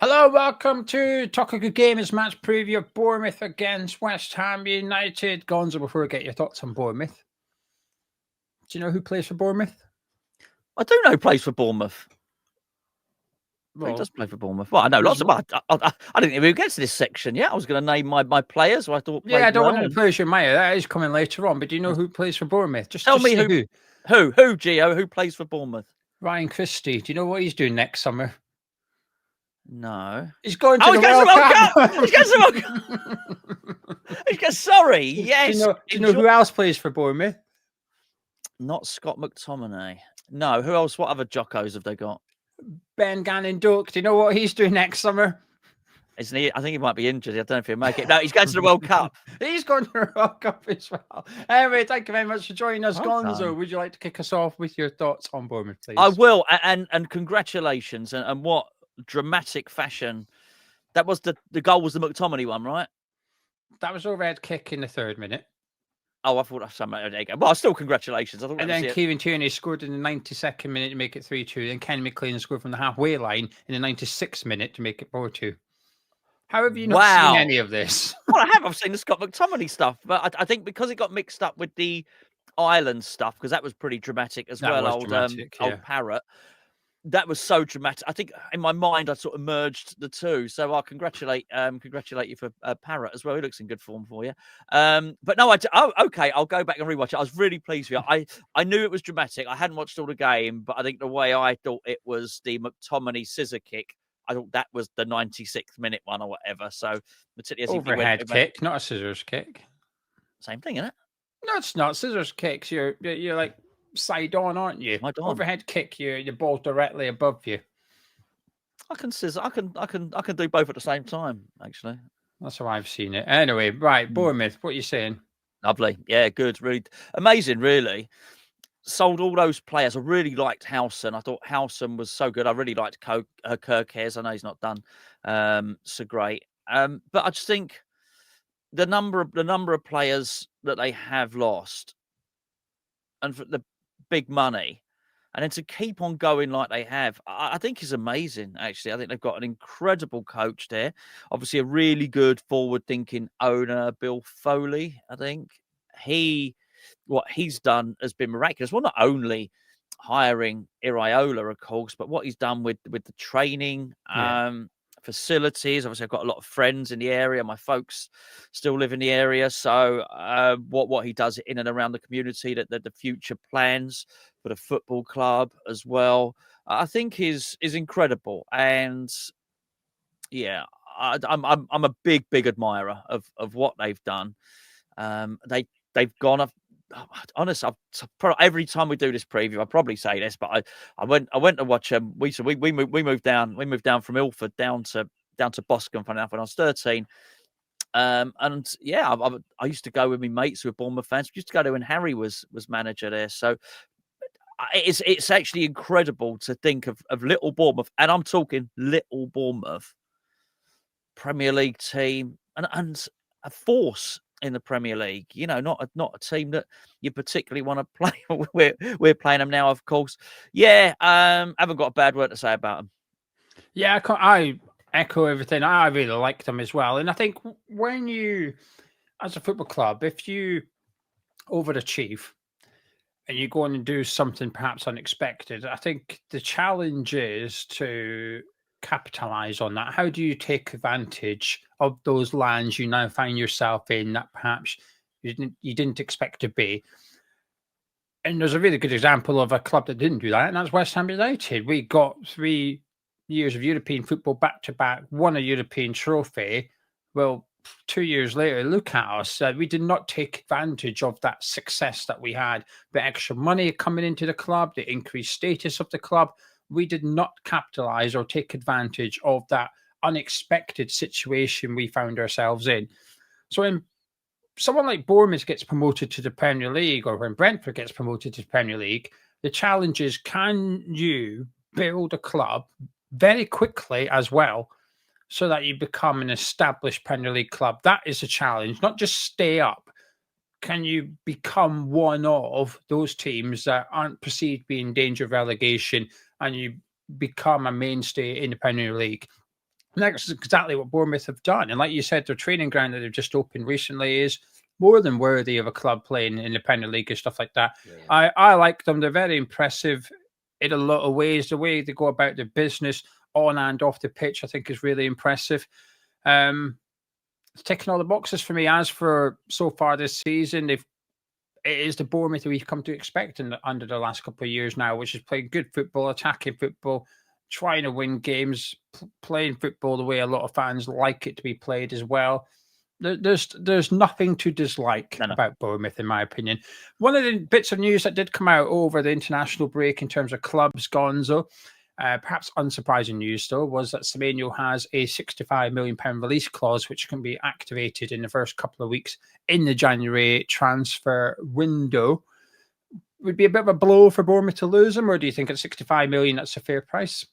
Hello, welcome to Talk a Good Games match preview of Bournemouth against West Ham United. Gonzo, before we get your thoughts on Bournemouth, do you know who plays for Bournemouth? I do know who plays for Bournemouth. He Well, does play for Bournemouth. Well, I know lots of. I didn't even get to this section yet. I was going to name my players who I thought played yeah, I don't well. want to push your Maya. That is coming later on. But do you know who plays for Bournemouth? Tell me say who, Gio, who plays for Bournemouth? Ryan Christie. Do you know what he's doing next summer? No. He's going to Oh, the he's going World to the Cup. World Cup. He's going to the World Cup. Sorry. Yes. Do you know who else plays for Bournemouth? Not Scott McTominay. No. Who else? What other jockos have they got? Ben Gannon-Doak. Do you know what he's doing next summer? Isn't he? I think he might be injured. I don't know if he'll make it. No, he's going to the World Cup. He's going to the World Cup as well. Anyway, thank you very much for joining us, Gonzo. Would you like to kick us off with your thoughts on Bournemouth, please? I will, and congratulations, and what dramatic fashion. That was the goal was the McTominay one, right? That was overhead kick in the 3rd minute. Oh, I thought that's something. There you go. Well, still congratulations. I thought. And then Kieran Tierney scored in the 92nd minute to make it 3-2. Then Ken McLean scored from the halfway line in the 96th minute to make it 4-2. How have you not seen any of this? Well, I have. I've seen the Scott McTominay stuff, but I think because it got mixed up with the Ireland stuff, because that was pretty dramatic as well. Old Parrot. That was so dramatic. I think in my mind I sort of merged the two. So I'll congratulate you for Parrot as well. He looks in good form for you. But no, okay. I'll go back and rewatch it. I was really pleased with it. I knew it was dramatic. I hadn't watched all the game, but I think the way I thought it was the McTominay scissor kick, I thought that was the 96th minute one or whatever. So particularly as overhead kick, not a scissors kick. Same thing, isn't it? No, it's not. Scissors kicks, you're like side on, aren't you? Overhead kick, the ball directly above you. I can scissor. I can do both at the same time. Actually, that's how I've seen it. Anyway, right, Bournemouth. What are you saying? Lovely, yeah, good, really amazing, really. Sold all those players. I really liked Howson. I thought Howson was so good. I really liked Kirk Ayres. I know he's not done so great, but I just think the number of players that they have lost, and for the big money, and then to keep on going like they have, I think is amazing, actually. I think they've got an incredible coach there. Obviously, a really good forward-thinking owner, Bill Foley, I think. What he's done has been miraculous. Well, not only hiring Iraola, of course, but what he's done with the training facilities. Obviously, I've got a lot of friends in the area. My folks still live in the area. So what he does in and around the community, that the future plans for the football club as well, I think is incredible. And yeah, I'm a big admirer of what they've done. They've gone up. Honest, every time we do this preview, I probably say this, but I went to watch them. We moved down from Ilford down to Boscombe when I was 13. And yeah, I used to go with my mates who were Bournemouth fans. We used to go there when Harry was manager there. So it's actually incredible to think of little Bournemouth, and I'm talking little Bournemouth, Premier League team, and a force in the Premier League, not a team that you particularly want to play. We're playing them now, of course. Yeah, haven't got a bad word to say about them. Yeah, I echo everything. I really like them as well. And I think when you, as a football club, if you overachieve and you go on and do something perhaps unexpected, I think the challenge is to capitalize on that. How do you take advantage of those lands you now find yourself in that perhaps you didn't expect to be? And there's a really good example of a club that didn't do that, and that's West Ham United. We got 3 years of European football back to back, won a European trophy. Well, 2 years later, look at us. We did not take advantage of that success that we had. The extra money coming into the club, the increased status of the club. We did not capitalize or take advantage of that unexpected situation we found ourselves in. So when someone like Bournemouth gets promoted to the Premier League, or when Brentford gets promoted to the Premier League, the challenge is, can you build a club very quickly as well so that you become an established Premier League club? That is a challenge, not just stay up. Can you become one of those teams that aren't perceived to be in danger of relegation and you become a mainstay in the Premier League? And that's exactly what Bournemouth have done. And like you said, their training ground that they've just opened recently is more than worthy of a club playing in the Premier League and stuff like that. Yeah. I like them. They're very impressive in a lot of ways. The way they go about their business on and off the pitch, I think, is really impressive. It's ticking all the boxes for me. As for so far this season, it is the Bournemouth we've come to expect under the last couple of years now, which is playing good football, attacking football, trying to win games, playing football the way a lot of fans like it to be played as well. There's nothing to dislike about Bournemouth, in my opinion. One of the bits of news that did come out over the international break in terms of clubs, Gonzo, perhaps unsurprising news though, was that Semenyo has a £65 million release clause, which can be activated in the first couple of weeks in the January transfer window. Would be a bit of a blow for Bournemouth to lose him, or do you think at 65 million that's a fair price?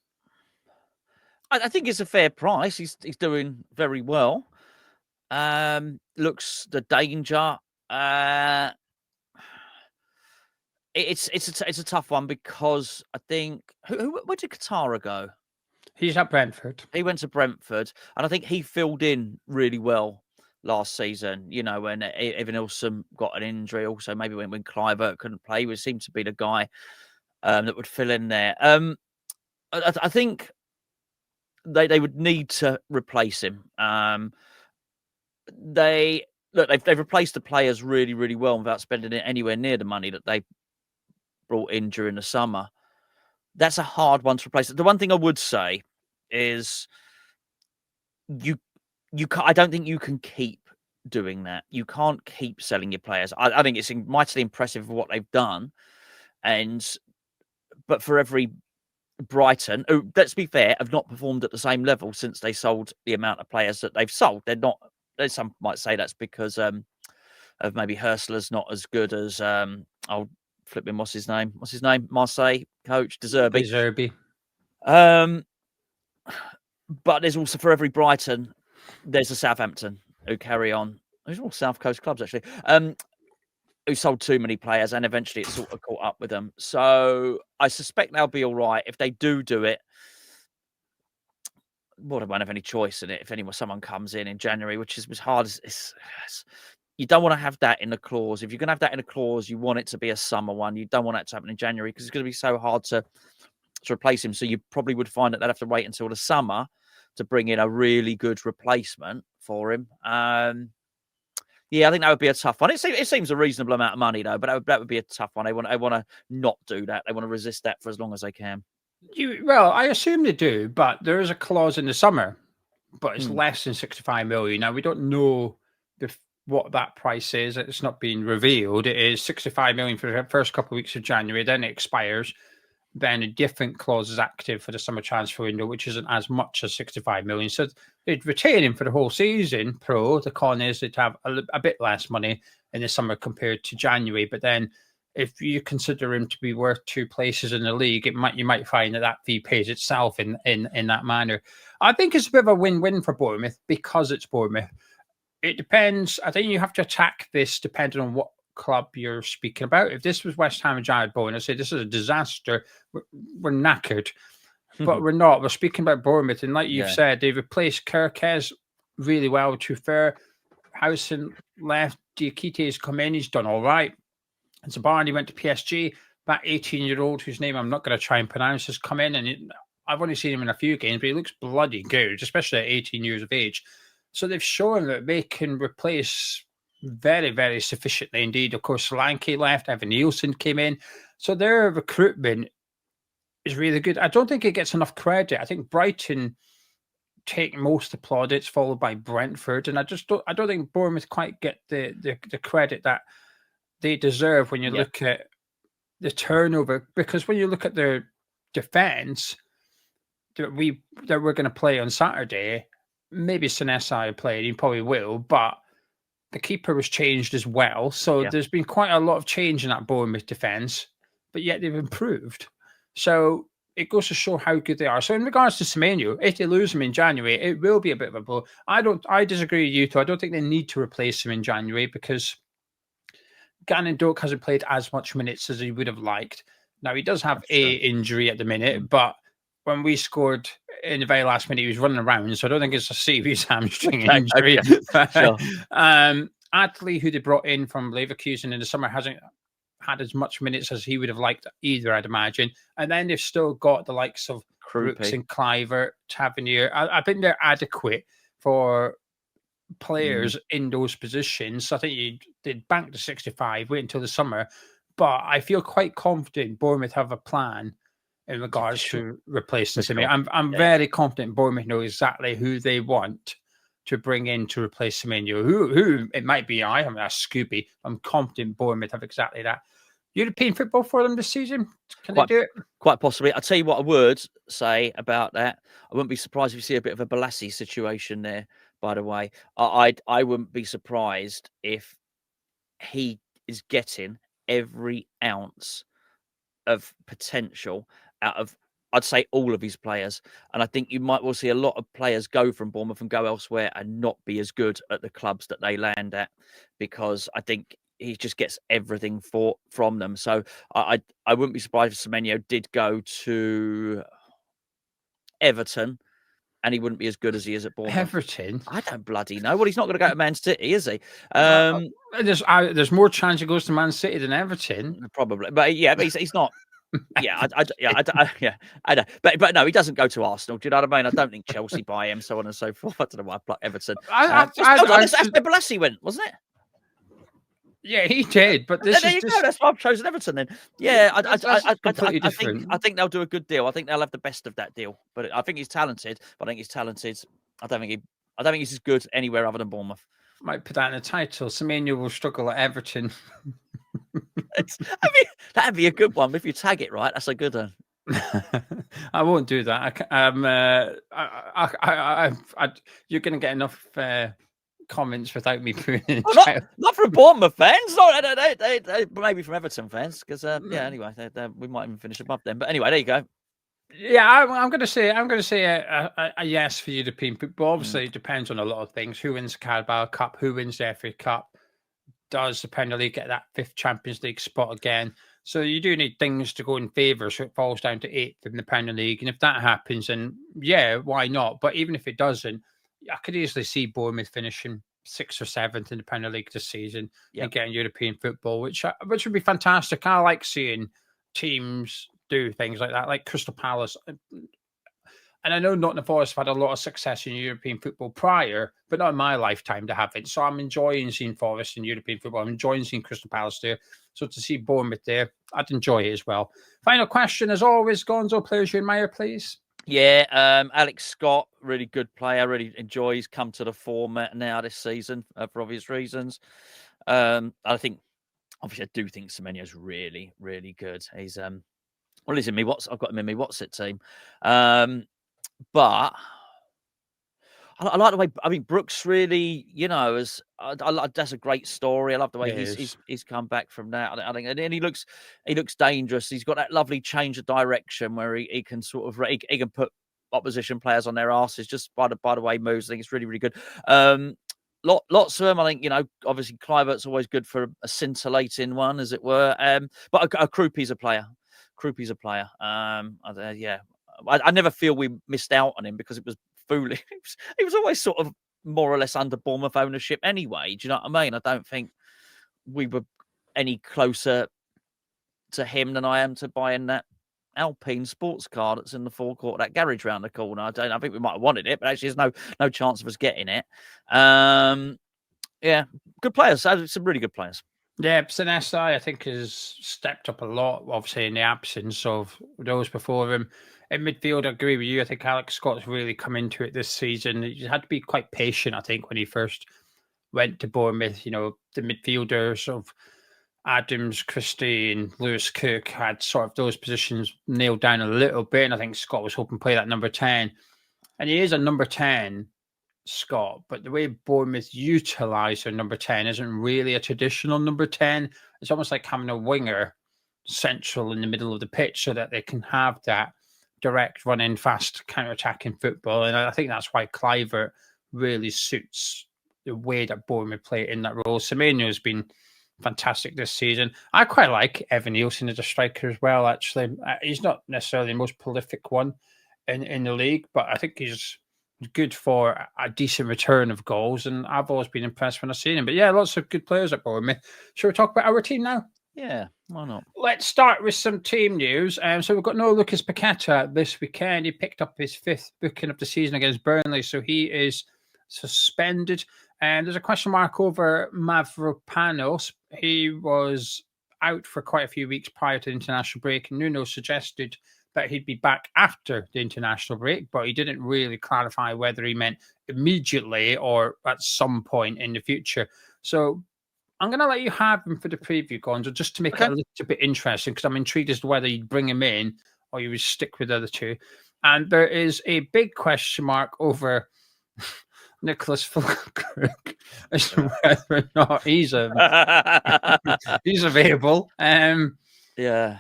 I think it's a fair price. He's doing very well. Looks the danger. It's a tough one because I think where did Katara go? He's at Brentford. He went to Brentford, and I think he filled in really well last season. You know, when Evan Ilson got an injury, also maybe when Kluivert couldn't play, he seemed to be the guy that would fill in there. I think they would need to replace him. They've replaced the players really, really well without spending it anywhere near the money that they brought in during the summer. That's a hard one to replace. The one thing I would say is I don't think you can keep doing that. You can't keep selling your players. I think it's mightily impressive what they've done. But for every Brighton, who, let's be fair, have not performed at the same level since they sold the amount of players that they've sold. They're not. Some might say that's because of maybe Hurstler's not as good as I'll flip him. What's his name? Marseille coach De Zerbi. But there's also, for every Brighton, there's a Southampton who carry on. Those are all South Coast clubs, actually, who sold too many players, and eventually it sort of caught up with them. So I suspect they'll be all right. If they do it, well, they won't have any choice in it. If someone comes in January, which is as hard as you don't want to have that in the clause. If you're going to have that in a clause, you want it to be a summer one. You don't want that to happen in January because it's going to be so hard to replace him. So you probably would find that they'd have to wait until the summer to bring in a really good replacement for him. Yeah, I think that would be a tough one. It seems a reasonable amount of money though, but that would be a tough one. They want to not do that. They want to resist that for as long as they can. Well, I assume they do, but there is a clause in the summer, but it's less than 65 million. Now we don't know what that price is. It's not being revealed. It is 65 million for the first couple of weeks of January. Then it expires. Then a different clause is active for the summer transfer window, which isn't as much as 65 million. So they'd retain him for the whole season. The con is they'd have a bit less money in the summer compared to January. But then if you consider him to be worth 2 places in the league, you might find that fee pays itself in that manner. I think it's a bit of a win-win for Bournemouth because it's Bournemouth. It depends. I think you have to attack this depending on what club you're speaking about. If this was West Ham and Jared Bowen, I'd say this is a disaster. We're knackered, but we're not. We're speaking about Bournemouth, and like you've said, they've replaced Kirkes really well. To fair, Howson left. Diakite's come in. He's done all right. And Zabarni went to PSG. That 18-year-old whose name I'm not going to try and pronounce has come in, and I've only seen him in a few games, but he looks bloody good, especially at 18 years of age. So they've shown that they can replace very, very sufficiently indeed. Of course, Solanke left, Evan Nielsen came in. So their recruitment is really good. I don't think it gets enough credit. I think Brighton take most of the plaudits, followed by Brentford. And I don't think Bournemouth quite get the credit that they deserve when you look at the turnover. Because when you look at their defence that we're going to play on Saturday, maybe Senesi played, he probably will, but the keeper was changed as well. So there's been quite a lot of change in that Bournemouth defence, but yet they've improved. So it goes to show how good they are. So in regards to Semenyo, if they lose him in January, it will be a bit of a blow. I disagree with you two. I don't think they need to replace him in January because Gannon Doak hasn't played as much minutes as he would have liked. Now, he does have an injury at the minute, but when we scored in the very last minute, he was running around. So I don't think it's a serious hamstring Okay, injury. sure. Adley, who they brought in from Leverkusen in the summer, hasn't had as much minutes as he would have liked either, I'd imagine. And then they've still got the likes of Brooks and Cliver, Tavernier. I think they're adequate for players in those positions. So I think you did bank the 65, wait until the summer. But I feel quite confident Bournemouth have a plan in regards to replacing Semenyo. I'm very confident Bournemouth know exactly who they want to bring in to replace Semenyo. Who it might be, I mean, that's Scooby. I'm confident Bournemouth have exactly that. European football for them this season? Can they do it? Quite possibly. I'll tell you what I would say about that. I wouldn't be surprised if you see a bit of a Balassi situation there, by the way. I wouldn't be surprised if he is getting every ounce of potential out of, I'd say, all of his players. And I think you might well see a lot of players go from Bournemouth and go elsewhere and not be as good at the clubs that they land at, because I think he just gets everything from them. So I wouldn't be surprised if Semenyo did go to Everton and he wouldn't be as good as he is at Bournemouth. Everton? I don't bloody know. Well, he's not going to go to Man City, is he? There's more chance he goes to Man City than Everton. Probably. But yeah, but he's not. Yeah, I know. But no, he doesn't go to Arsenal. Do you know what I mean? I don't think Chelsea buy him, so on and so forth. I don't know why I plucked Everton. That's where Balassi went, wasn't it? Yeah, he did. But there you go. That's why I've chosen Everton then. Yeah, completely different. I think they'll do a good deal. I think they'll have the best of that deal. But I think he's talented. I think I don't think he's as good anywhere other than Bournemouth. Might put that in the title. Semenyo will struggle at Everton. That'd be a good one if you tag it right. That's a good one. I won't do that. You're going to get enough comments without me putting in. Not from Bournemouth fans. They maybe from Everton fans, because anyway, we might even finish above them. But anyway, there you go. Yeah, I'm going to say a yes for European football. Obviously, it depends on a lot of things. Who wins the Carabao Cup? Who wins the FA Cup? Does the Premier League get that 5th Champions League spot again? So you do need things to go in favour, so it falls down to 8th in the Premier League. And if that happens, then yeah, why not? But even if it doesn't, I could easily see Bournemouth finishing 6th or 7th in the Premier League this season and getting European football, which would be fantastic. I like seeing teams do things like that, like Crystal Palace. And I know Nottingham Forest have had a lot of success in European football prior, but not in my lifetime to have it. So I'm enjoying seeing Forest in European football. I'm enjoying seeing Crystal Palace there. So to see Bournemouth there, I'd enjoy it as well. Final question, as always, Gonzo, players you admire, please. Yeah, Alex Scott, really good player. Really enjoys come to the format now this season for obvious reasons. I think, obviously, I do think Semenyo's really, really good. He's I've got him in my What's-It team. But I like the way, I mean, Brooks really, is that's a great story. I love the way he's come back from that. I think, and he looks dangerous. He's got that lovely change of direction where he can sort of he can put opposition players on their asses just by the way he moves. I think it's really, really good. Lots of them. I think, obviously Kluivert's always good for a scintillating one, as it were. But Krupi's a player. I never feel we missed out on him because it was foolish. He was always sort of more or less under Bournemouth ownership anyway. Do you know what I mean? I don't think we were any closer to him than I am to buying that Alpine sports car that's in the forecourt of that garage round the corner. I think we might have wanted it, but actually there's no chance of us getting it. Yeah, good players. Some really good players. Yeah, Sinessa, I think, has stepped up a lot, obviously, in the absence of those before him. In midfield, I agree with you. I think Alex Scott's really come into it this season. He had to be quite patient, I think, when he first went to Bournemouth. The midfielders of Adams, Christie and Lewis Cook had sort of those positions nailed down a little bit, and I think Scott was hoping to play that number 10. And he is a number 10, Scott, but the way Bournemouth utilise their number 10 isn't really a traditional number 10. It's almost like having a winger central in the middle of the pitch so that they can have that direct running, fast counter-attacking football. And I think that's why Kluivert really suits the way that Bournemouth play in that role. Semenyo has been fantastic this season. I quite like Evan Nielsen as a striker as well, actually. He's not necessarily the most prolific one in the league, but I think he's good for a decent return of goals, and I've always been impressed when I've seen him. But yeah, lots of good players at Bournemouth. Shall we talk about our team now? Yeah, why not? Let's start with some team news. So we've got no Lucas Paqueta this weekend. He picked up his 5th booking of the season against Burnley, so he is suspended. And there's a question mark over Mavropanos. He was out for quite a few weeks prior to the international break. Nuno suggested that he'd be back after the international break, but he didn't really clarify whether he meant immediately or at some point in the future. So I'm going to let you have him for the preview, Gonzo, just to make it a little bit interesting, because I'm intrigued as to whether you'd bring him in or you would stick with the other two. And there is a big question mark over Nicholas Fulkrug as to whether or not he's available. Yeah.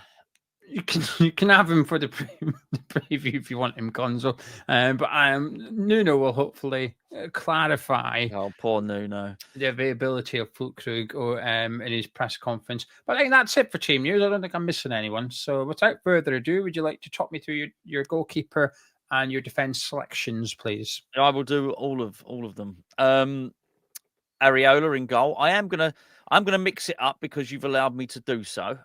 You can have him for the preview if you want him, Gonzo. But Nuno will hopefully clarify. Oh, poor Nuno. The availability of Fulkrug or in his press conference. But I think that's it for team news. I don't think I'm missing anyone. So without further ado, would you like to talk me through your goalkeeper and your defence selections, please? I will do all of them. Iraola in goal. I'm gonna mix it up because you've allowed me to do so.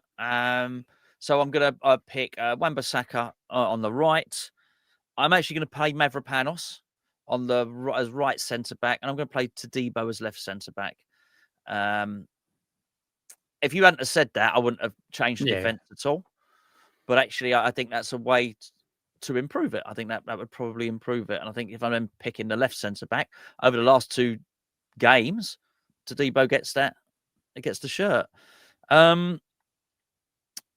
So I'm gonna pick Wan-Bissaka on the right. I'm actually gonna play Mavropanos on the as right centre back, and I'm going to play Todibo as left centre back. If you hadn't have said that, I wouldn't have changed the defence at all. But actually, I think that's a way to improve it. I think that would probably improve it. And I think if I'm then picking the left centre back over the last 2 games, Todibo gets that. It gets the shirt. And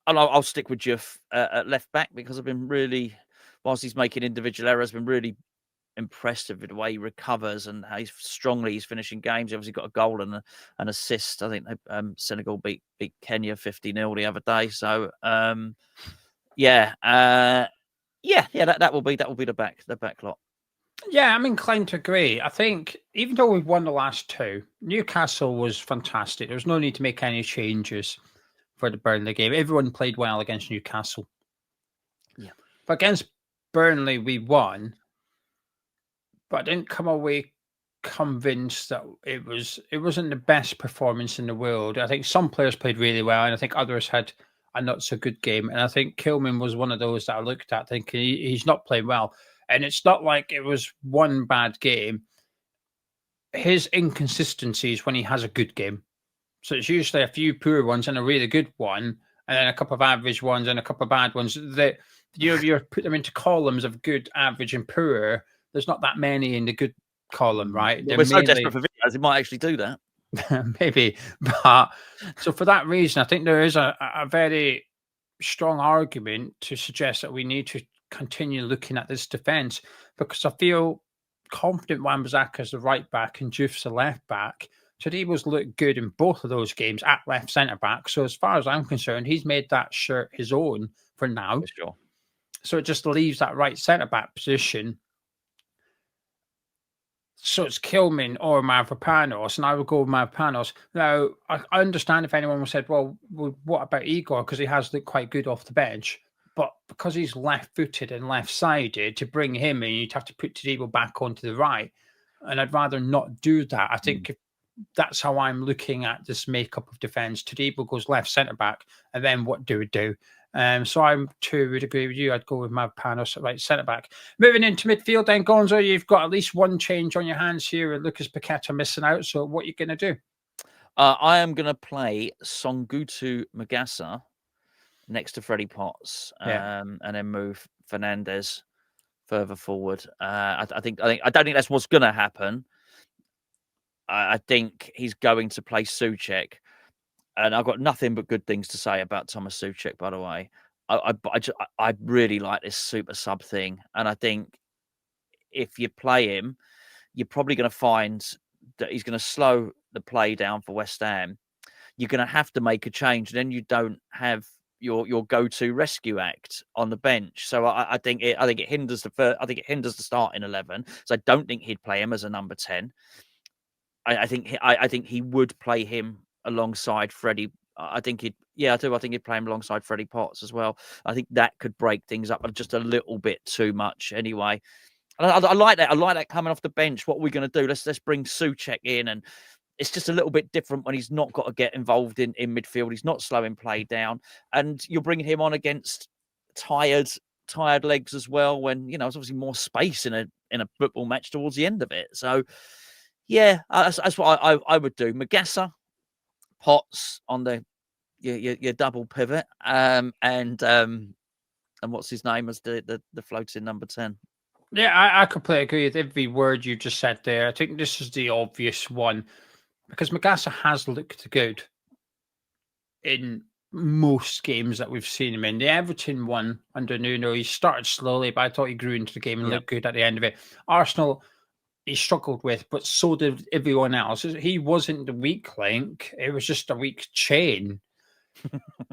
I'll stick with Juff at left back because I've been really, whilst he's making individual errors, been really impressed with the way he recovers and how strongly he's finishing games. He obviously got a goal and an assist. I think Senegal beat Kenya 50-0 the other day. So that will be the back lot. Yeah, I'm inclined to agree. I think even though we've won the last 2, Newcastle was fantastic. There was no need to make any changes for the Burnley game. Everyone played well against Newcastle. Yeah. But against Burnley, we won. But I didn't come away convinced that it wasn't the best performance in the world. I think some players played really well, and I think others had a not so good game. And I think Kilman was one of those that I looked at thinking he's not playing well. And it's not like it was one bad game. His inconsistencies when he has a good game. So it's usually a few poor ones and a really good one, and then a couple of average ones and a couple of bad ones. That you put them into columns of good, average, and poor. There's not that many in the good column, right? We're so desperate for videos, it might actually do that. Maybe. But so for that reason, I think there is a very strong argument to suggest that we need to continue looking at this defence, because I feel confident Wan-Bissaka as the right back and Juff's the left back. Todibo's looked good in both of those games at left centre back. So as far as I'm concerned, he's made that shirt his own for now. For sure. So it just leaves that right centre back position. So it's Kilman or Mavropanos, and I would go with Mavropanos. Now, I understand if anyone said, well, what about Igor? Because he has looked quite good off the bench. But because he's left-footed and left-sided, to bring him in, you'd have to put Todibo back onto the right. And I'd rather not do that. I think that's how I'm looking at this makeup of defence. Todibo goes left centre-back, and then what do we do? So I'm too would agree with you. I'd go with Mavropanos at right centre-back. Moving into midfield then, Gonzo, you've got at least one change on your hands here with Lucas Paqueta missing out. So what are you going to do? I am going to play Songutu Magassa next to Freddie Potts, and then move Fernandez further forward. I don't think that's what's going to happen. I think he's going to play Souček, and I've got nothing but good things to say about Thomas Souček. By the way, I really like this super sub thing, and I think if you play him, you're probably going to find that he's going to slow the play down for West Ham. You're going to have to make a change, and then you don't have your go-to rescue act on the bench. So I think it hinders the starting 11. So I don't think he'd play him as a number 10. I think he would play him alongside Freddie I think I do. I think he'd play him alongside Freddie Potts as well. I think that could break things up just a little bit too much anyway. And I like that. I like that coming off the bench. What are we going to do? Let's bring Souček in, and it's just a little bit different when he's not got to get involved in midfield. He's not slowing play down, and you're bringing him on against tired legs as well. When there's obviously more space in a football match towards the end of it. So yeah, that's what I would do. Magassa, Potts on your double pivot, and what's his name as the floating number 10. Yeah, I completely agree with every word you just said there. I think this is the obvious one because Magassa has looked good in most games that we've seen him in. The Everton one under Nuno, he started slowly, but I thought he grew into the game and looked good at the end of it. Arsenal, he struggled with, but so did everyone else. He wasn't the weak link. It was just a weak chain.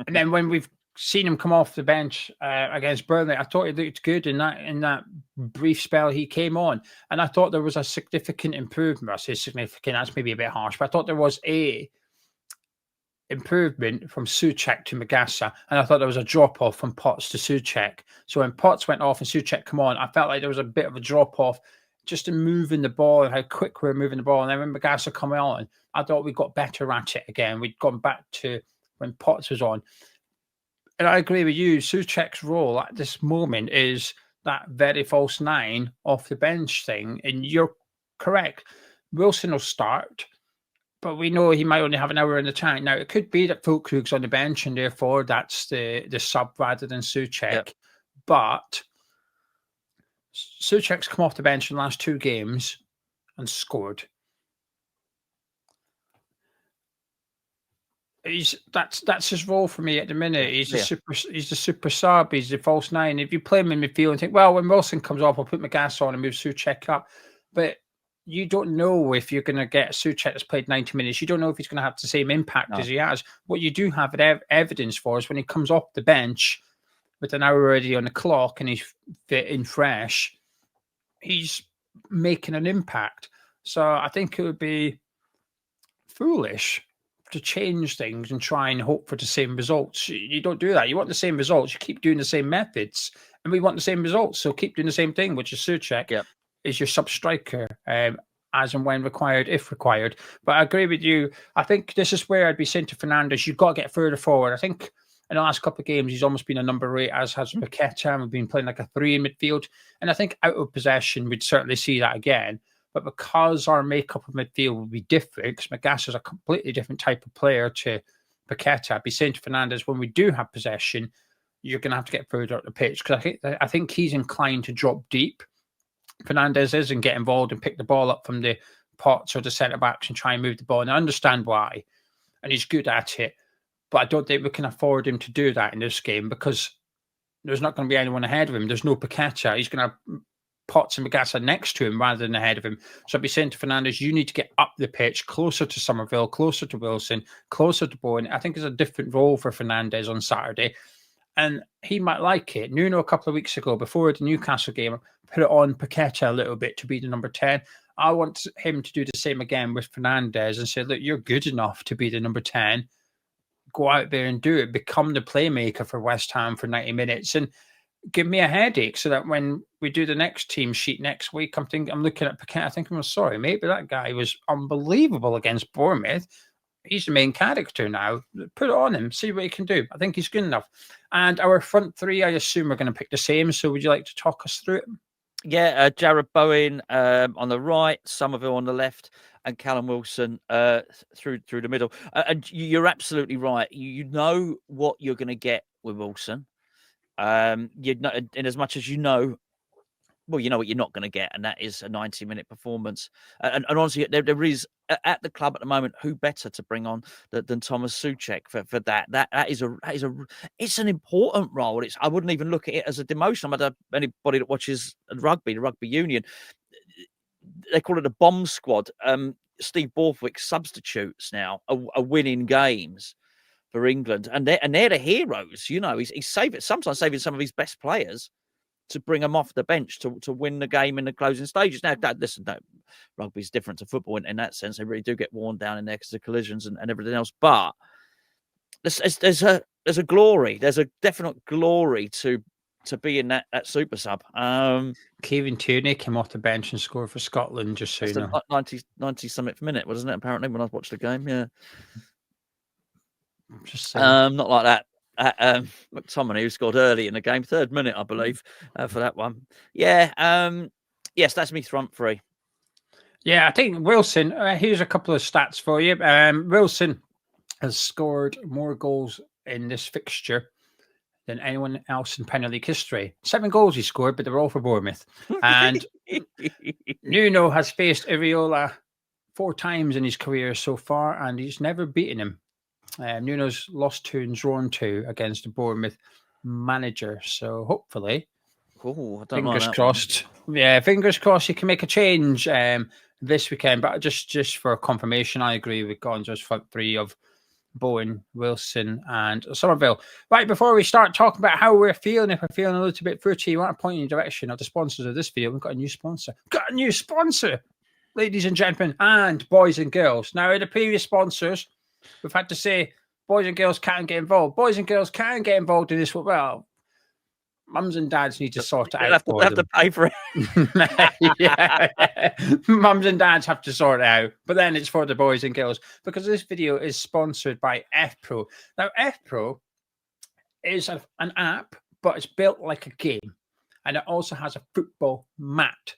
And then when we've seen him come off the bench against Burnley, I thought he looked good in that brief spell he came on. And I thought there was a significant improvement. I say significant, that's maybe a bit harsh, but I thought there was a improvement from Souček to Magassa, and I thought there was a drop-off from Potts to Souček. So when Potts went off and Souček come on, I felt like there was a bit of a drop-off just in moving the ball and how quick we were moving the ball. And then when Magassa coming on, I thought we got better at it again. We'd gone back to when Potts was on. And I agree with you, Souček's role at this moment is that very false nine off the bench thing. And you're correct. Wilson will start, but we know he might only have an hour in the tank. Now, it could be that Füllkrug's on the bench and therefore that's the sub rather than Souček. Yep. But Souček's come off the bench in the last 2 games and scored. That's his role for me at the minute. He's a super sub. He's the false nine. If you play him in midfield and think, well, when Wilson comes off, I'll put Magassa on and move Souček up. But you don't know if you're going to get Souček that's played 90 minutes. You don't know if he's going to have the same impact as he has. What you do have evidence for is when he comes off the bench with an hour already on the clock and he's fit and fresh, he's making an impact. So I think it would be foolish to change things and try and hope for the same results. You don't do that. You want the same results. You keep doing the same methods, and we want the same results. So keep doing the same thing, which is Souček is your sub striker, as and when required, if required. But I agree with you. I think this is where I'd be saying to Fernandes, you've got to get further forward. I think in the last couple of games, he's almost been a number 8, as has Paqueta. We've been playing like a 3 in midfield. And I think out of possession, we'd certainly see that again. But because our makeup of midfield will be different, because Magassa is a completely different type of player to Paqueta, I'd be saying to Fernandes, when we do have possession, you're going to have to get further up the pitch. Because I think he's inclined to drop deep. Fernandes is and get involved and pick the ball up from the Potts or the centre-backs and try and move the ball. And I understand why. And he's good at it. But I don't think we can afford him to do that in this game because there's not going to be anyone ahead of him. There's no Paqueta. He's going to Potts and Magassa next to him rather than ahead of him. So I'd be saying to Fernandes, you need to get up the pitch, closer to Somerville, closer to Wilson, closer to Bowen. I think it's a different role for Fernandes on Saturday. And he might like it. Nuno, a couple of weeks ago, before the Newcastle game, put it on Paqueta a little bit to be the number 10. I want him to do the same again with Fernandes and say, look, you're good enough to be the number 10. Go out there and do it. Become the playmaker for West Ham for 90 minutes and give me a headache so that when we do the next team sheet next week, I'm looking at Paqueta, I think, I'm sorry, maybe that guy was unbelievable against Bournemouth. He's the main character now. Put it on him. See what he can do. I think he's good enough. And our front 3, I assume we're going to pick the same. So would you like to talk us through it? Yeah, Jared Bowen on the right, Somerville on the left, and Callum Wilson through the middle. And you're absolutely right. You know what you're going to get with Wilson. You know, in as much as you know what you're not going to get, and that is a 90-minute performance. And honestly, there is at the club at the moment who better to bring on than Thomas Souček for that. It's an important role. I wouldn't even look at it as a demotion. Anybody that watches the rugby union, they call it a bomb squad. Steve Borthwick substitutes now are winning games for England, and they're the heroes. You know, he's sometimes saving some of his best players to bring them off the bench to win the game in the closing stages. Now, rugby is different to football in that sense. They really do get worn down in there because of collisions and everything else. But there's a glory. There's a definite glory to be in that super sub. Kevin Tierney came off the bench and scored for Scotland, just so you know. 90 something minute, wasn't it? Apparently, when I watched the game, yeah. Just saying. Not like that. McTominay, who scored early in the game, 3rd minute, I believe, for that one. Yeah. Yes, that's me front three. Yeah, I think Wilson. Here's a couple of stats for you. Wilson has scored more goals in this fixture than anyone else in Premier League history. 7 goals he scored, but they were all for Bournemouth. And Nuno has faced Iraola 4 times in his career so far, and he's never beaten him. Nuno's lost 2 and drawn 2 against the Bournemouth manager. So hopefully, fingers crossed. Yeah, fingers crossed he can make a change this weekend. But just for confirmation, I agree with Gonzo's front three of Bowen, Wilson, and Somerville. Right, before we start talking about how we're feeling, if we're feeling a little bit fruity, you want to point in the direction of the sponsors of this video. We've got a new sponsor. Ladies and gentlemen, and boys and girls. Now, in the previous sponsors, we've had to say boys and girls can't get involved. Boys and girls can get involved in this. Well, mums and dads need to sort it out. They have to pay for it. Yeah. Mums and dads have to sort it out. But then it's for the boys and girls, because this video is sponsored by FPro. Now, FPro is an app, but it's built like a game. And it also has a football mat.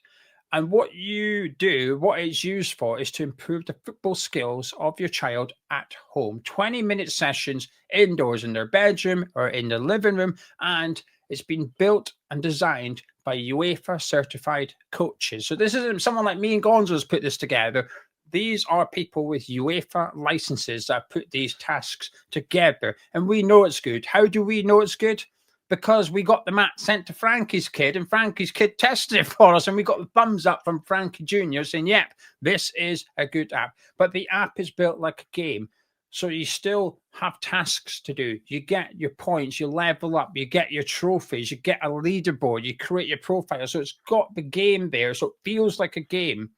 And what it's used for is to improve the football skills of your child at home. 20-minute sessions indoors in their bedroom or in the living room. And it's been built and designed by UEFA certified coaches. So this isn't someone like me and Gonzo's put this together. These are people with UEFA licenses that put these tasks together. And we know it's good. How do we know it's good? Because we got the mat sent to Frankie's kid, and Frankie's kid tested it for us, and we got the thumbs up from Frankie Jr. saying, yep, this is a good app. But the app is built like a game. So you still have tasks to do. You get your points, you level up, you get your trophies, you get a leaderboard, you create your profile. So it's got the game there. So it feels like a game,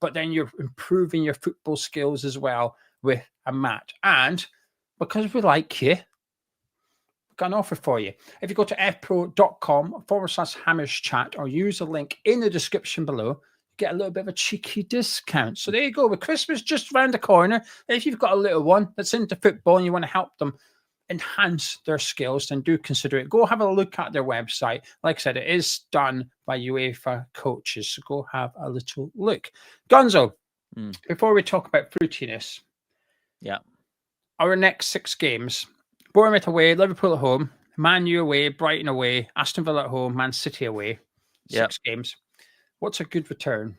but then you're improving your football skills as well with a mat. And because we like you, got an offer for you. If you go to fpro.com/Hammers Chat or use the link in the description below, get a little bit of a cheeky discount. So there you go. With Christmas just around the corner, if you've got a little one that's into football and you want to help them enhance their skills, then do consider it. Go have a look at their website. Like I said, it is done by UEFA coaches. So go have a little look. Gonzo, before we talk about fruitiness, our next 6 games: Bournemouth away, Liverpool at home, Man U away, Brighton away, Aston Villa at home, Man City away. 6 games. What's a good return?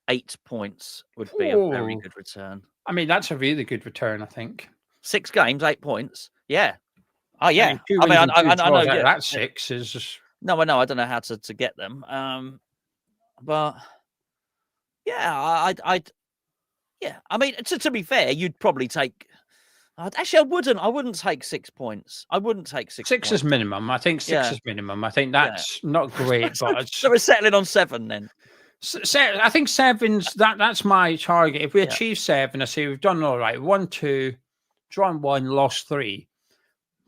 Eight points would be a very good return. I mean, that's a really good return, I think. 6 games, 8 points. Yeah. Oh, yeah. I know that 6 is just... No, I know. I don't know how to get them. But yeah, yeah. I mean, to be fair, you'd probably take... Actually, I wouldn't take 6 points. I wouldn't take 6 points. 6 is minimum. I think 6 is minimum. I think that's not great. But so we're settling on 7 then. I think 7's that's my target. If we achieve 7, I say we've done all right. 1, 2, drawn 1, lost 3.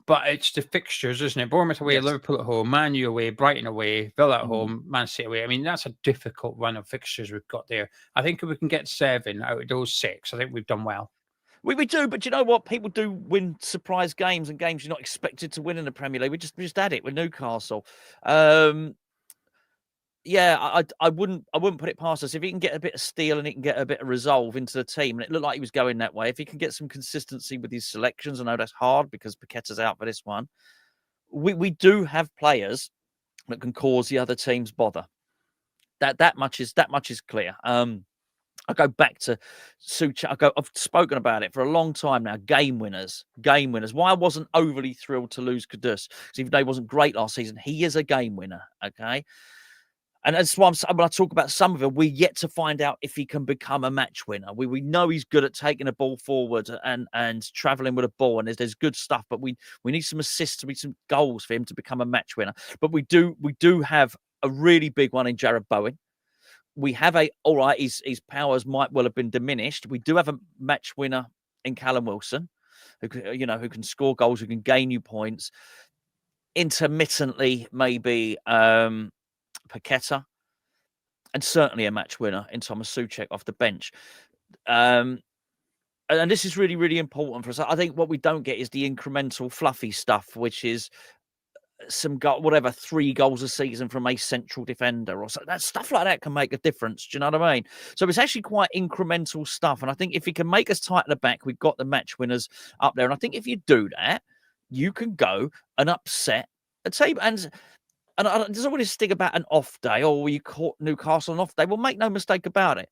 But it's the fixtures, isn't it? Bournemouth away, Liverpool at home, Man U away, Brighton away, Villa at home, Man City away. I mean, that's a difficult run of fixtures we've got there. I think if we can get 7 out of those 6, I think we've done well. We do, but you know what? People do win surprise games and games you're not expected to win in the Premier League. We just had it with Newcastle. Yeah, I wouldn't put it past us. If he can get a bit of steel and he can get a bit of resolve into the team, and it looked like he was going that way. If he can get some consistency with his selections, I know that's hard because Paqueta's out for this one. We do have players that can cause the other teams bother. That much is clear. I go back to Sucha. I've spoken about it for a long time now. Game winners. Why I wasn't overly thrilled to lose Kudus, because even though he wasn't great last season, he is a game winner. Okay. And that's why when I talk about some of it, we're yet to find out if he can become a match winner. We know he's good at taking a ball forward and traveling with a ball, and there's good stuff, but we need some assists, we need some goals for him to become a match winner. But we do have a really big one in Jarrod Bowen. we have all right, his powers might well have been diminished. We do have a match winner in Callum Wilson, who can score goals, who can gain you points. Intermittently, maybe Paqueta, and certainly a match winner in Thomas Souček off the bench. And this is really, really important for us. I think what we don't get is the incremental fluffy stuff, which is some 3 goals a season from a central defender or so. That stuff like that can make a difference. Do you know what I mean? So it's actually quite incremental stuff. And I think if he can make us tight at the back, we've got the match winners up there. And I think if you do that, you can go and upset a team. And there's always a thing about an off day, or you caught Newcastle on off day. Well, make no mistake about it.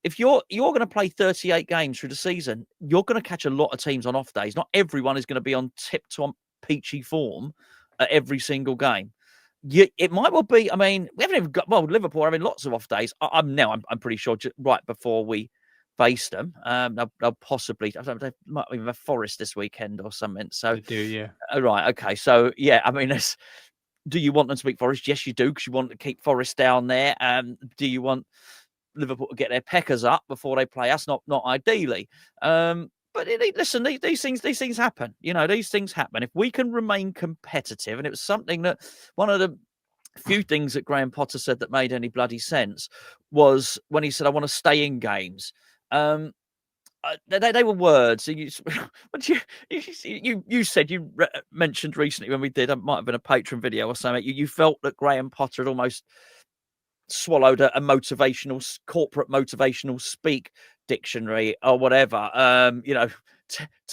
If you're going to play 38 games through the season, you're going to catch a lot of teams on off days. Not everyone is going to be on tip-top peachy form at every single game. It might well be. I mean, we haven't even got Liverpool are having lots of off days. I'm pretty sure right before we faced them, they'll possibly. They might even have Forest this weekend or something. So they do, yeah. Right, okay. So yeah, I mean, do you want them to beat Forest? Yes, you do, because you want to keep Forest down there. Do you want Liverpool to get their peckers up before they play us? Not ideally. But listen, these things happen. These things happen. If we can remain competitive, and it was something that one of the few things that Graham Potter said that made any bloody sense was when he said, "I want to stay in games." They were words. You said you mentioned recently when we did. It might have been a Patreon video or something. You felt that Graham Potter had almost swallowed a corporate motivational speak dictionary or whatever.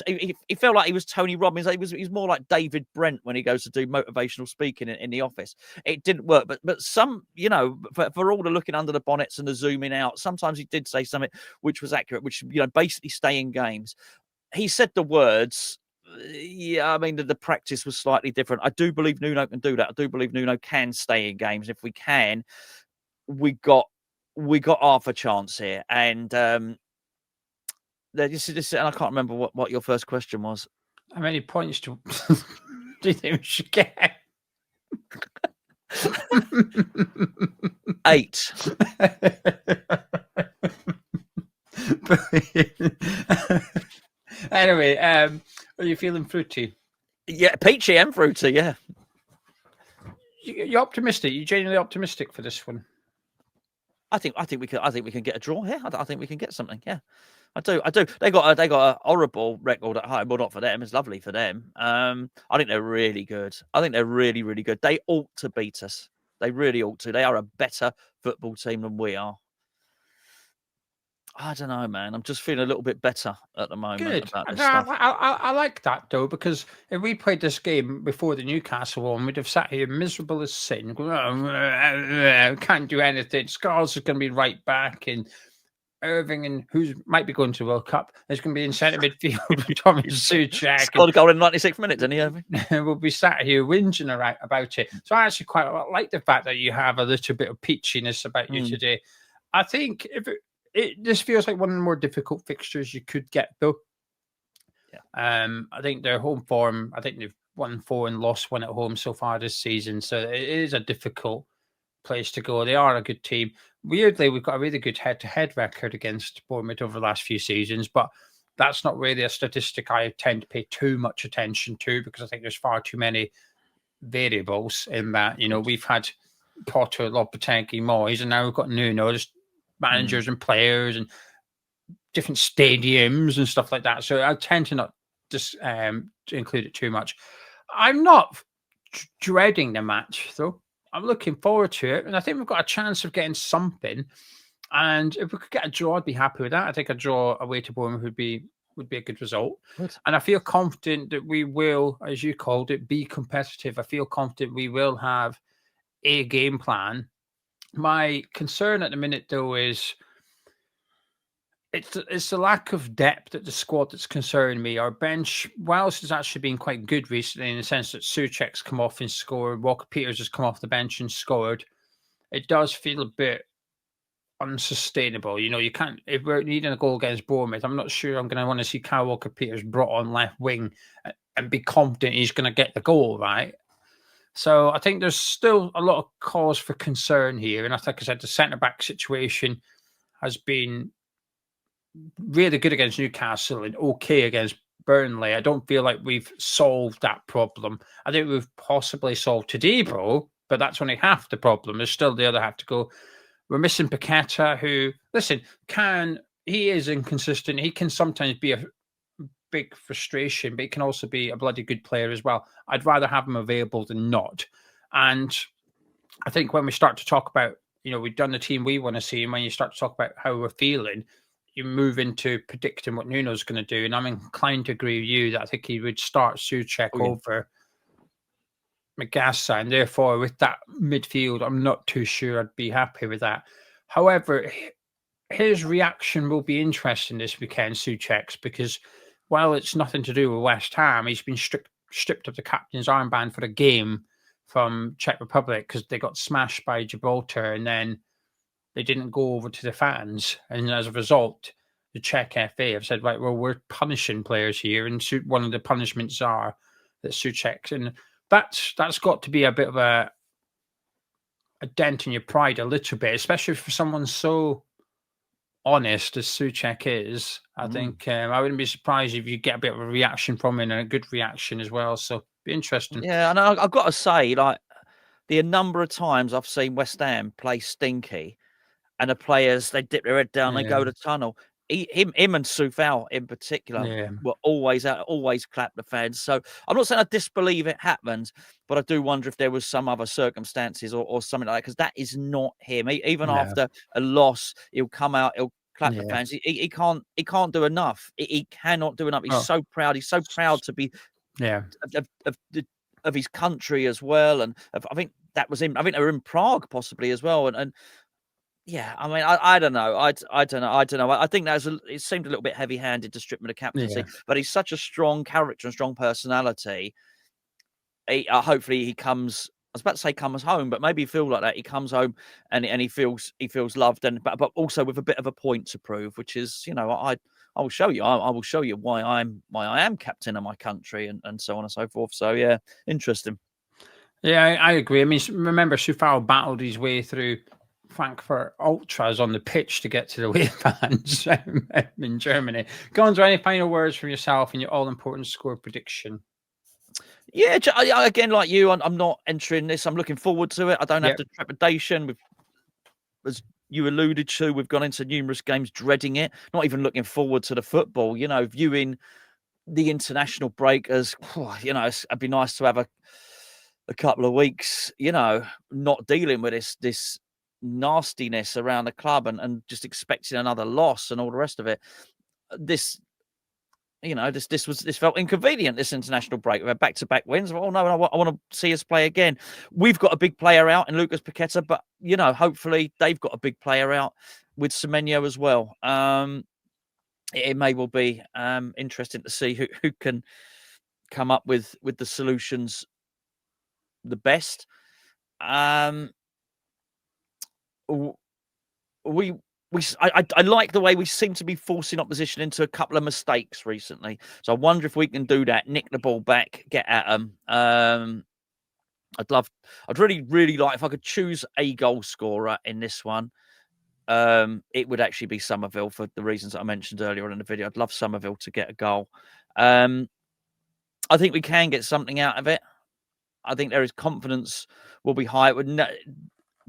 He felt like he was Tony Robbins. He was more like David Brent when he goes to do motivational speaking in the office. It didn't work, but some, for all the looking under the bonnets and the zooming out, sometimes he did say something which was accurate, which basically stay in games. He said the words. Yeah, I mean, the practice was slightly different. I do believe Nuno can do that. I do believe Nuno can stay in games. If we can, we got half a chance here. And this, and I can't remember what your first question was. How many points do you think we should get? 8. Anyway, are you feeling fruity? Yeah, peachy and fruity. Yeah. You're optimistic. You're genuinely optimistic for this one. I think we can get a draw here. I think we can get something. Yeah, I do. They got a horrible record at home. Well, not for them. It's lovely for them. I think they're really good. I think they're really, really good. They ought to beat us. They really ought to. They are a better football team than we are. I don't know, man. I'm just feeling a little bit better at the moment. Good. About this stuff. I like that, though, because if we played this game before the Newcastle one, we'd have sat here miserable as sin. Can't do anything. Scholes is going to be right back, and Irving, and who might be going to the World Cup, is going to be in centre midfield with Thomas Souček. Scored a goal in 96 minutes, didn't he, Irving? We'll be sat here whinging about it. So I actually quite like the fact that you have a little bit of peachiness about you today. I think this feels like one of the more difficult fixtures you could get, though. Yeah. I think their home form, I think they've won 4 and lost 1 at home so far this season. So it is a difficult place to go. They are a good team. Weirdly, we've got a really good head-to-head record against Bournemouth over the last few seasons, but that's not really a statistic I tend to pay too much attention to, because I think there's far too many variables in that. We've had Potter, Lopetegui, Moyes, and now we've got Nuno. Just managers and players and different stadiums and stuff like that. So I tend to not just include it too much. I'm not dreading the match, though. I'm looking forward to it, and I think we've got a chance of getting something. And if we could get a draw, I'd be happy with that. I think a draw away to Bournemouth would be a good result. Good. And I feel confident that we will, as you called it, be competitive. I feel confident we will have a game plan. My concern at the minute, though, is it's the lack of depth at the squad that's concerning me. Our bench, whilst has actually been quite good recently in the sense that Souček's come off and scored, Walker Peters has come off the bench and scored, it does feel a bit unsustainable. You can't, if we're needing a goal against Bournemouth, I'm not sure I'm going to want to see Kyle Walker Peters brought on left wing and be confident he's going to get the goal, right? So I think there's still a lot of cause for concern here. And I think, I said, the centre-back situation has been really good against Newcastle and okay against Burnley. I don't feel like we've solved that problem. I think we've possibly solved today, bro, but that's only half the problem. There's still the other half to go. We're missing Paqueta, who, listen, he is inconsistent. He can sometimes be a big frustration, but he can also be a bloody good player as well. I'd rather have him available than not. And I think when we start to talk about, we've done the team we want to see, and when you start to talk about how we're feeling, you move into predicting what Nuno's going to do. And I'm inclined to agree with you that I think he would start Souček over Magassa, and therefore with that midfield, I'm not too sure I'd be happy with that. However, his reaction will be interesting this weekend, Souček's, because while it's nothing to do with West Ham, he's been stripped of the captain's armband for a game from Czech Republic because they got smashed by Gibraltar, and then they didn't go over to the fans. And as a result, the Czech FA have said, right, well, we're punishing players here, and one of the punishments are that Souček, and that's got to be a bit of a dent in your pride a little bit, especially for someone so honest as Souček is. I think I wouldn't be surprised if you get a bit of a reaction from him, and a good reaction as well. So be interesting. Yeah, and I've got to say, like, the number of times I've seen West Ham play stinky, and the players, they dip their head down, they go to tunnel. Him and Soufal in particular were always out, always clap the fans. So I'm not saying I disbelieve it happened, but I do wonder if there was some other circumstances or something like that, because that is not him. Even after a loss, he'll come out, he'll clap the fans. He can't do enough. He cannot do enough. He's so proud. He's so proud to be of his country as well. And I think that was him. I think they were in Prague possibly as well. And yeah, I mean, I don't know. I don't know. I think it seemed a little bit heavy-handed to strip him of the captaincy, but he's such a strong character and strong personality. Hopefully he comes. I was about to say comes home, but maybe he feels like that. He comes home and he feels loved, but also with a bit of a point to prove, which is, I will show you. I will show you why I am captain of my country, and so on and so forth. So yeah, interesting. Yeah, I agree. I mean, remember, Soufal battled his way through Frankfurt ultras on the pitch to get to the away fans in Germany. Go on, to any final words from yourself and your all-important score prediction? Yeah, again, like you, I'm not entering this. I'm looking forward to it. I don't have the trepidation. As you alluded to, we've gone into numerous games dreading it, not even looking forward to the football, viewing the international break as, it'd be nice to have a couple of weeks, not dealing with this nastiness around the club and just expecting another loss and all the rest of it. This felt inconvenient, this international break. We've had back-to-back wins. Oh, no, I want to see us play again. We've got a big player out in Lucas Paqueta, but, hopefully they've got a big player out with Semenyo as well. It may well be interesting to see who can come up with the solutions the best. I like the way we seem to be forcing opposition into a couple of mistakes recently. So I wonder if we can do that, nick the ball back, get at them. I'd really, really like, if I could choose a goal scorer in this one, it would actually be Somerville for the reasons that I mentioned earlier in the video. I'd love Somerville to get a goal. I think we can get something out of it. I think there is confidence will be high.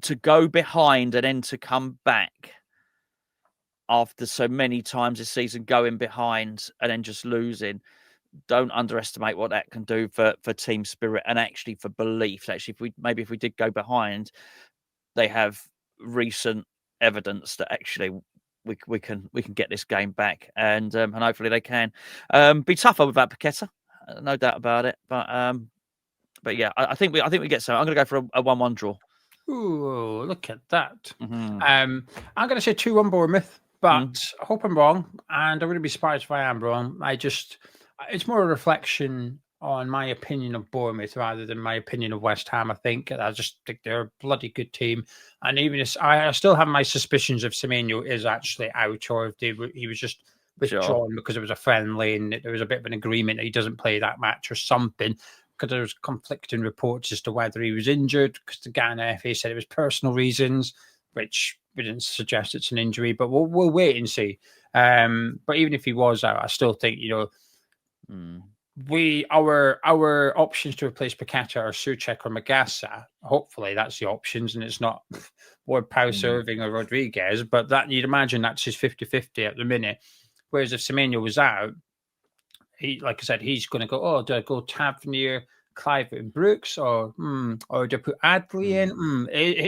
To go behind and then to come back after so many times this season going behind and then just losing, don't underestimate what that can do for team spirit and actually for belief. Actually, if we did go behind, they have recent evidence that actually we can get this game back, and hopefully they can. Be tougher without Paqueta, no doubt about it. But yeah, I think we get some. I'm going to go for a 1-1 draw. Ooh, look at that. I'm going to say 2-1 Bournemouth, but I hope I'm wrong, and I wouldn't be surprised if I am wrong. It's more a reflection on my opinion of Bournemouth rather than my opinion of West Ham. I just think they're a bloody good team, and even if I still have my suspicions if Semenyo is actually out, or if he was just withdrawn because it was a friendly and there was a bit of an agreement that he doesn't play that match or something. because there was conflicting reports as to whether he was injured, because the Ghana FA said it was personal reasons, which we didn't suggest it's an injury, but we'll wait and see. But even if he was out, I still think, our options to replace Paqueta are Souček or Magasa. Hopefully that's the options, and it's not Ward-Prowse, Irving or Rodriguez, but that you'd imagine that's his 50-50 at the minute. Whereas if Semenyo was out, he, like I said, he's going to go, do I go Tavernier, Clive and Brooks, or do I put Adley in?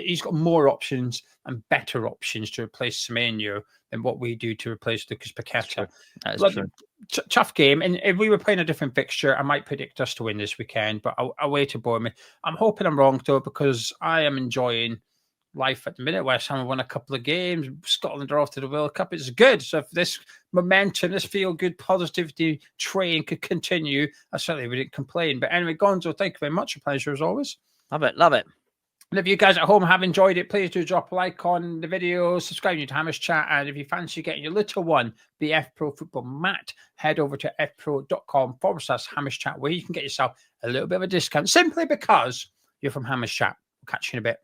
He's got more options and better options to replace Semenyo than what we do to replace Lucas Paqueta. That's true. Tough game. And if we were playing a different fixture, I might predict us to win this weekend, but away to Bournemouth. I'm hoping I'm wrong, though, because I am enjoying life at the minute. West Ham have won a couple of games. Scotland are off to the World Cup. It's good. So if this momentum, this feel-good positivity train could continue, I certainly wouldn't complain. But anyway, Gonzo, thank you very much. A pleasure as always. Love it. And if you guys at home have enjoyed it, please do drop a like on the video, subscribe to Hammers Chat, and if you fancy getting your little one, the FPro Football Mat, head over to fpro.com/Hammers Chat, where you can get yourself a little bit of a discount simply because you're from Hammers Chat. We'll catch you in a bit.